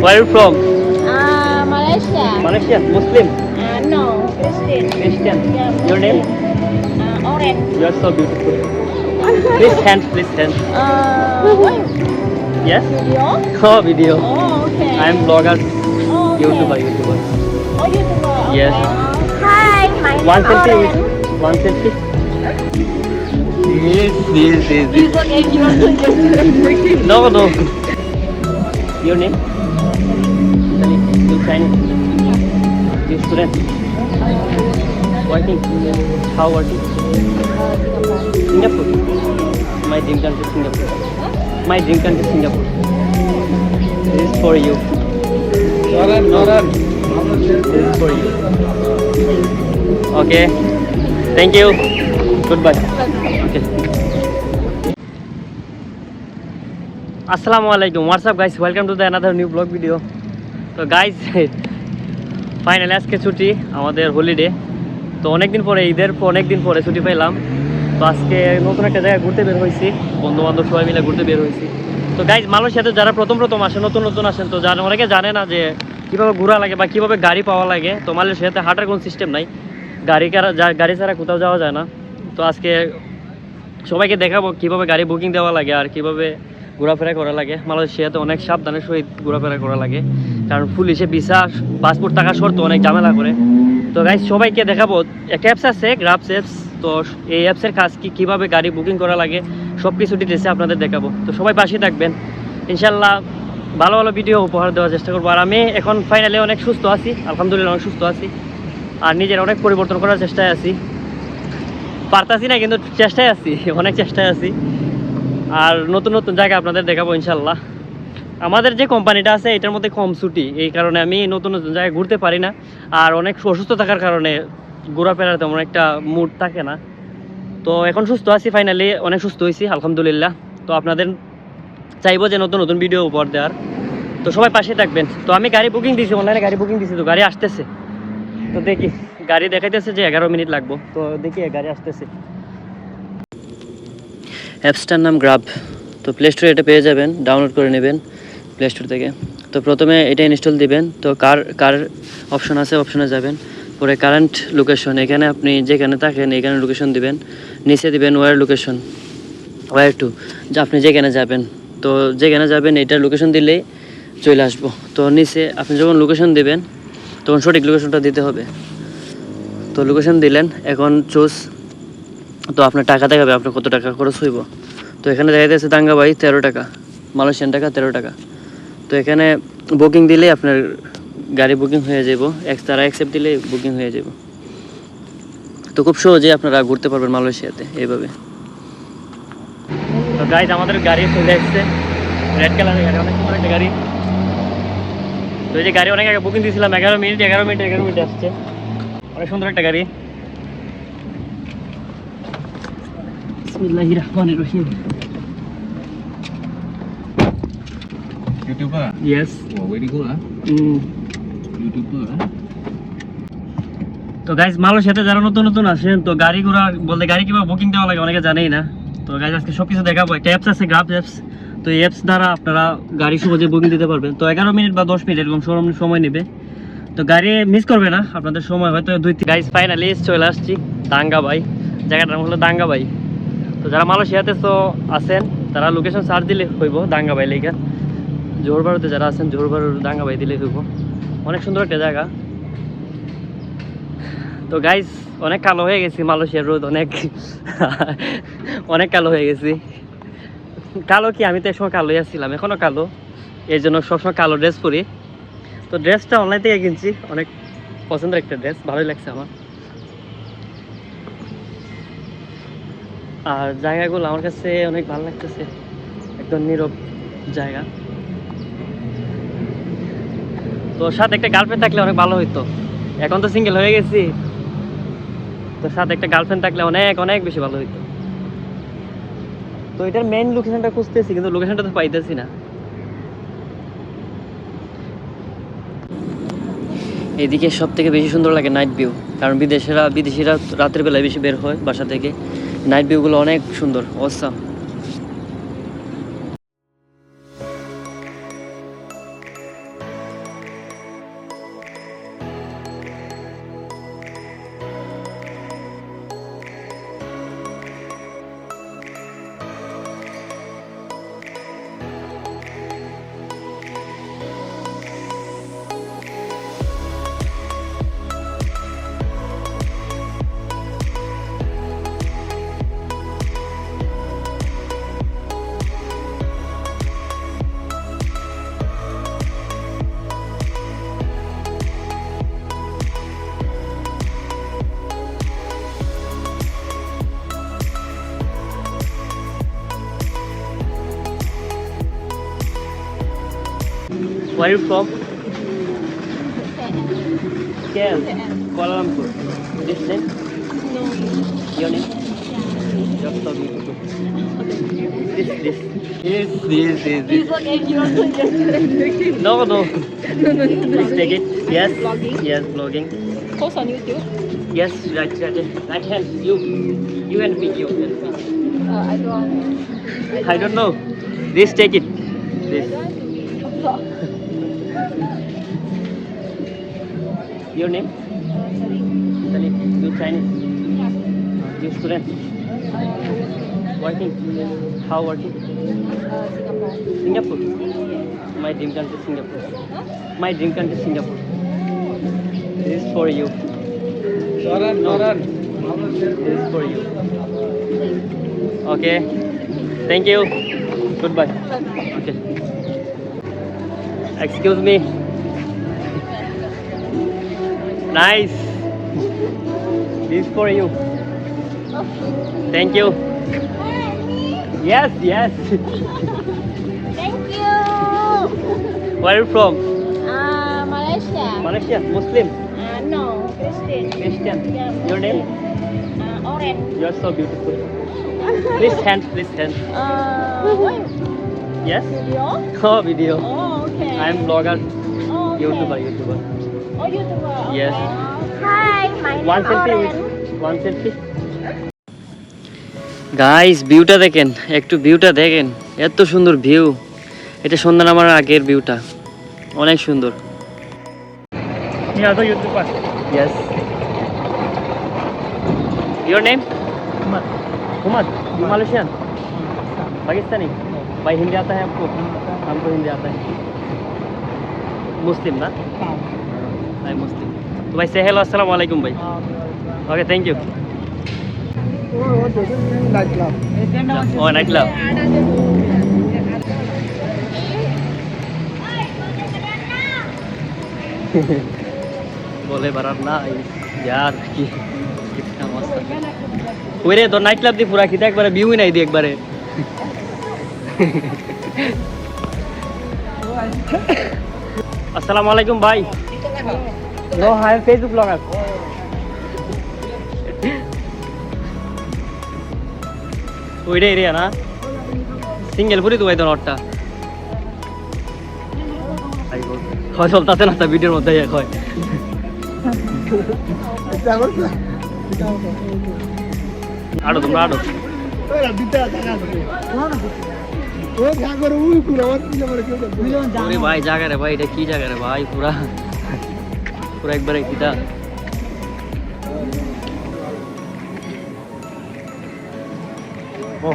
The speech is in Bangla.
Where are you from? Malaysia. Malaysia. Muslim. No, Christian. Christian. Yeah, Your name? Orange. You are so beautiful. Please hand. Please hand. What? Yes. Video? Oh, video. Oh, okay. I am blogger. Oh, okay. YouTuber. Oh, YouTuber. Okay. Yes. Hi, my name One is selfie. Orange. One selfie. Yes. It's okay. You want to just No, no. Your name? You Chinese. You student. Working. How working? Singapore. My dream country Singapore. My dream country Singapore. This is for you. This is for you. Okay. Thank you. Goodbye. Okay. Assalamu alaikum. What's up guys? Welcome to the another new vlog video. তো গাইজ ফাইনালি আজকে ছুটি আমাদের হলিডে। তো অনেকদিন পরে ঈদের অনেকদিন পরে ছুটি পেলাম। তো আজকে নতুন একটা জায়গায় ঘুরতে বের হয়েছি, বন্ধু বান্ধব সবাই মিলে ঘুরতে বের হয়েছি। তো গাইজ মালয়েশিয়াতে যারা প্রথম আসেন, নতুন আসেন, তো যারা অনেকে জানে না যে কীভাবে ঘোরা লাগে বা কীভাবে গাড়ি পাওয়া লাগে। তো মালয়েশিয়াতে হাঁটার কোনো সিস্টেম নাই, গাড়ি ছাড়া কোথাও যাওয়া যায় না। তো আজকে সবাইকে দেখাবো কীভাবে গাড়ি বুকিং দেওয়া লাগে আর কীভাবে ঘোরাফেরা করা লাগে। মালয়েশিয়াতে অনেক সাবধানের সহিত ঘোরাফেরা করা লাগে, কারণ পুলিশে ভিসা পাসপোর্ট থাকা শর্ত অনেক ঝামেলা করে। তো গাইজ সবাইকে দেখাবো, একটা অ্যাপস আছে গ্রাবস অ্যাপস। তো এই অ্যাপসের কাজ কীভাবে গাড়ি বুকিং করা লাগে সব কিছু ডিটেলসে আপনাদের দেখাবো। তো সবাই পাশেই থাকবেন, ইনশাল্লাহ ভালো ভালো ভিডিও উপহার দেওয়ার চেষ্টা করবো। আর আমি এখন ফাইনালি অনেক সুস্থ আছি, আলহামদুলিল্লাহ অনেক সুস্থ আছি, আর নিজের অনেক পরিবর্তন করার চেষ্টায় আছি। পারতাছি না কিন্তু চেষ্টায় আছি, অনেক চেষ্টায় আছি। আর নতুন জায়গা আপনাদের দেখাবো ইনশাল্লাহ। আমাদের যে কোম্পানিটা আছে এটার মধ্যে কম ছুটি, এই কারণে আমি নতুন জায়গায় ঘুরতে পারি না। আর অনেক অসুস্থ থাকার কারণে ঘোরাফেরার তেমন একটা মুড থাকে না। তো এখন সুস্থ আছি, ফাইনালি অনেক সুস্থ হয়েছি আলহামদুলিল্লাহ। তো আপনাদের চাইবো যে নতুন ভিডিও উপহার দেওয়ার, তো সবাই পাশে থাকবেন। তো আমি গাড়ি বুকিং দিয়েছি, অনলাইনে গাড়ি বুকিং দিয়েছি, তো গাড়ি আসতেছে। তো দেখি, গাড়ি দেখাইতেছে যে 11 মিনিট লাগবো, তো দেখি গাড়ি আসতেছে। অ্যাপসটার নাম গ্রাব। তো প্লে স্টোরে এটা পেয়ে যাবেন, ডাউনলোড করে নেবেন প্লে স্টোর থেকে। তো প্রথমে এটা ইনস্টল দিবেন। তো কার অপশন আছে, অপশনে যাবেন, পরে কারেন্ট লোকেশন, এখানে আপনি যেখানে থাকেন এখানে লোকেশন দিবেন। নিচে দিবেন ওয়ার লোকেশন, ওয়ার টু, যে আপনি যেখানে যাবেন। তো যেখানে যাবেন এটার লোকেশন দিলেই চলে আসবো। তো নিচে আপনি যখন লোকেশন দিবেন তখন সঠিক লোকেশনটা দিতে হবে। তো লোকেশন দিলেন, এখন চুজ। তো আপনার টাকা দেখাবে আপনার কত টাকা খরচ হইব। তো এখানে দেখা যাচ্ছে দাঙ্গাবাই 13 টাকা, মালয়েশিয়ান টাকা 13 টাকা। তো এখানে বুকিং দিলেই আপনার গাড়ি বুকিং হয়ে যাব, তারা অ্যাকসেপ্ট দিলেই বুকিং হয়ে যাব। তো খুব সহজেই আপনারা ঘুরতে পারবেন মালয়েশিয়াতে এইভাবে। তো গাইজ আমাদের গাড়ি চলে আসছে, রেড কালারের গাড়ি, অনেক সুন্দর একটা গাড়ি। তো এই যে গাড়ি অনেক আগে বুকিং দিয়েছিলাম, 11 মিনিট আসছে, অনেক সুন্দর একটা গাড়ি। বিসমিল্লাহির রহমানির রহিম। YouTuber? Yes. Oh, very good, huh? YouTuber, huh? তো গাইজ মালয়েশিয়াতে যারা নতুন আসেন, তো গাড়ি ঘোড়া বলতে গাড়ি কিভাবে বুকিং দেওয়া লাগে অনেকে জানেই না। তো গাইজ আজকে সব কিছু দেখাবো। একটা অ্যাপস আছে গ্রাব অ্যাপস, তো এই অ্যাপস দ্বারা আপনারা গাড়ি সহজে বুকিং দিতে পারবেন। তো 11 মিনিট বা 10 মিনিট এরকম সময় নেবে। তো গাড়ি মিস করবে না, আপনাদের সময় হয়তো 2-3। গাইজ ফাইনালি চলে আসছি দাঙ্গাবাই, জায়গাটার নাম হলো দাঙ্গাবাই। তো যারা মালয়েশিয়াতে তো আছেন তারা লোকেশন সার্চ দিলে হইব দাঙ্গাবাই লেখা। জোহর বারুতে যারা আছেন জোহর বারুর দাঙ্গাবাই দিলে হইব, অনেক সুন্দর একটা জায়গা। তো গাইজ অনেক কালো হয়ে গেছি, মালয়েশিয়ার রোদ অনেক কালো হয়ে গেছি। কালো কি, আমি তো এক সময় কালোই আসছিলাম, এখনও কালো, এর জন্য সবসময় কালো ড্রেস পরি। তো ড্রেসটা অনলাইন থেকে কিনছি, অনেক পছন্দের একটা ড্রেস, ভালোই লাগছে আমার। আর জায়গাগুলো আমার কাছে অনেক ভালো লাগতেছে, একদম নীরব জায়গা। তো সাথে একটা গার্লফ্রেন্ড থাকলে অনেক ভালো হইতো, এখন তো সিঙ্গেল হয়ে গেছি। তো সাথে একটা গার্লফ্রেন্ড থাকলে অনেক বেশি ভালো হইতো। তো এটার মেইন লোকেশনটা খুঁজতেছি, কিন্তু লোকেশনটা তো পাইতেছি না। এদিকে সব থেকে বেশি সুন্দর লাগে নাইট ভিউ, কারণ বিদেশিরা রাতের বেলায় বেশি বের হয় বাসা থেকে। নাইট ভিউগুলো অনেক সুন্দর, awesome. Where are you from? KL. Kuala Lumpur. This name? No. Your name? You're so beautiful. This. This. He's like 8 years old. No. No. Please take it. Yes. Vlogging? Yes, vlogging. Post on YouTube? Yes, right hand. You and me. You and me. I don't. I don't know. This, take it. This. Vlog. Your name? Salim. You Chinese. You student. Working. How working? Singapore. Singapore. My dream country, Singapore. My dream country, Singapore. This is for you. Noran. This is for you. Okay. Thank you. Goodbye. Okay. Excuse me. Nice. This is for you. Thank you. Yes. Thank you. Where are you from? Malaysia. Malaysia. Muslim. No, Christian. Christian. Yeah, Your name? Orange. You are so beautiful. Please hand. What? Yes. Video? Oh, video. Oh, okay. I am blogger. Oh, okay. YouTuber. Oh, YouTuber. Okay. Yes. Hi, my name One selfie Orange. with one selfie. Guys ভিউটা দেখেন, একটু ভিউটা দেখেন, এত সুন্দর ভিউ। এটা সন্ধ্যা নামার আগের ভিউটা, অনেক সুন্দর। Yeah, the YouTuber. Yes. Your name? Umar. You Malaysian? Pakistani? भाई हिंदी आता है आपको? हमको हिंदी आता है। मुस्लिम ना? भाई मुस्लिम। तो भाई से हेलो अस्सलाम वालेकुम भाई। Okay thank you. Oh, night club. बोले बराबर ना यार की कितना मस्त ওই রে তোর নাইট ক্লাব দি পুরা খিদা একবারে ভিউই নাই দি একবারে আসসালামু আলাইকুম ভাই নো হাই ফেসবুক ব্লগার ওইটা এরিয়া না সিঙ্গেল পুরি তো ভাই তো নটটা হয় চলতেছে না তা ভিডিওর মধ্যে হয় আড়ো তোমরা আড়ো ভাই জায়গা রে ভাই এটা কি জায়গা রে ভাই পুরা পুরা একবারে কিটা ও